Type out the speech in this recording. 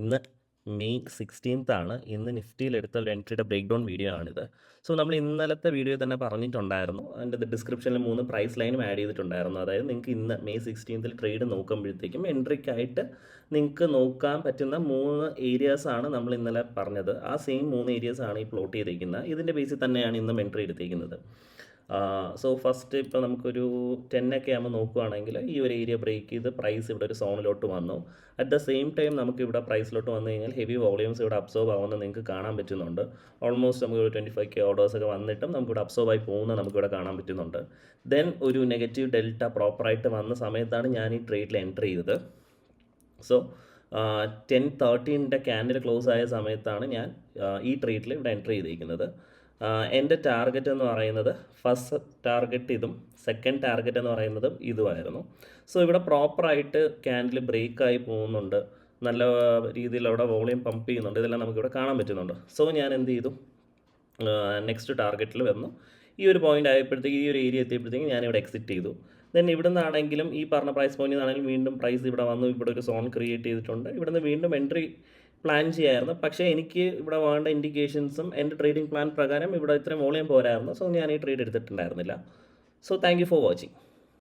ഇന്ന് മെയ് 16 ആണ്. ഇന്ന് നിഫ്റ്റിയിലെടുത്ത ഒരു എൻട്രിയുടെ ബ്രേക്ക് ഡൗൺ വീഡിയോ ആണിത്. സോ നമ്മൾ ഇന്നലത്തെ വീഡിയോ തന്നെ പറഞ്ഞിട്ടുണ്ടായിരുന്നു. അതിൻ്റെ ഡിസ്ക്രിപ്ഷനിൽ 3 പ്രൈസ് ലൈനും ആഡ് ചെയ്തിട്ടുണ്ടായിരുന്നു. അതായത് നിങ്ങൾക്ക് ഇന്ന് മെയ് 16 ട്രേഡ് നോക്കുമ്പോഴത്തേക്കും എൻട്രിക്കായിട്ട് നിങ്ങൾക്ക് നോക്കാൻ പറ്റുന്ന 3 ഏരിയാസാണ് നമ്മൾ ഇന്നലെ പറഞ്ഞത്. ആ സെയിം 3 ഏരിയാസാണ് ഈ പ്ലോട്ട് ചെയ്തിരിക്കുന്നത്. ഇതിൻ്റെ ബേസിൽ തന്നെയാണ് ഇന്നും എൻട്രി എടുത്തിരിക്കുന്നത്. സോ ഫസ്റ്റ് ഇപ്പോൾ നമുക്കൊരു 10 ഒക്കെ ആകുമ്പോൾ നോക്കുകയാണെങ്കിൽ ഈ ഒരു ഏരിയ ബ്രേക്ക് ചെയ്ത് പ്രൈസ് ഇവിടെ ഒരു സോണിലോട്ട് വന്നു. അറ്റ് ദ സെയിം ടൈം നമുക്ക് ഇവിടെ പ്രൈസിലോട്ട് വന്നു കഴിഞ്ഞാൽ ഹെവി വോളിയൂംസ് ഇവിടെ അബ്സോർബ് ആവുന്നത് നിങ്ങൾക്ക് കാണാൻ പറ്റുന്നുണ്ട്. ഓൾമോസ്റ്റ് നമുക്ക് ഒരു 25K ഓർഡേഴ്സ് ഒക്കെ വന്നിട്ടും നമുക്കിവിടെ അബ്സോർബ് ആയി പോകുന്നത് നമുക്കിവിടെ കാണാൻ പറ്റുന്നുണ്ട്. ദെൻ ഒരു നെഗറ്റീവ് ഡെൽറ്റ പ്രോപ്പറായിട്ട് വന്ന സമയത്താണ് ഞാൻ ഈ ട്രേഡിൽ എൻ്റർ ചെയ്തത്. സോ 10:13 ക്യാൻഡിൽ ക്ലോസ് ആയ സമയത്താണ് ഞാൻ ഈ ട്രേഡിൽ ഇവിടെ എൻ്റർ ചെയ്തിരിക്കുന്നത്. എൻ്റെ ടാർഗറ്റ് എന്ന് പറയുന്നത് ഫസ്റ്റ് ടാർഗറ്റ് ഇതും സെക്കൻഡ് ടാർഗറ്റ് എന്ന് പറയുന്നതും ഇതുമായിരുന്നു. സോ ഇവിടെ പ്രോപ്പറായിട്ട് ക്യാൻഡിൽ ബ്രേക്കായി പോകുന്നുണ്ട്, നല്ല രീതിയിൽ അവിടെ വോളിയം പമ്പ് ചെയ്യുന്നുണ്ട്, ഇതെല്ലാം നമുക്കിവിടെ കാണാൻ പറ്റുന്നുണ്ട്. സോ ഞാൻ എന്ത് ചെയ്തു, നെക്സ്റ്റ് ടാർഗറ്റിൽ വന്നു. ഈ ഒരു പോയിൻ്റ് ആയപ്പോഴത്തേക്ക് ഈ ഒരു ഏരിയ എത്തിയപ്പോഴത്തേക്കും ഞാനിവിടെ എക്സിറ്റ് ചെയ്തു. ദെൻ ഇവിടെ നിന്നാണെങ്കിലും ഈ പറഞ്ഞ പ്രൈസ് പോയിന്റിൽ നിന്നാണെങ്കിലും വീണ്ടും പ്രൈസ് ഇവിടെ വന്നു, ഇവിടെ ഒരു സോൺ ക്രിയേറ്റ് ചെയ്തിട്ടുണ്ട്. ഇവിടെ നിന്ന് വീണ്ടും എൻട്രി പ്ലാൻ ചെയ്യായിരുന്നു. പക്ഷേ എനിക്ക് ഇവിടെ വേണ്ട ഇൻഡിക്കേഷൻസും എൻ്റെ ട്രേഡിംഗ് പ്ലാൻ പ്രകാരം ഇവിടെ ഇത്രയും വോളിയം പോരായിരുന്നു. സോ ഞാൻ ഈ ട്രേഡ് എടുത്തിട്ടുണ്ടായിരുന്നില്ല. So thank you for watching.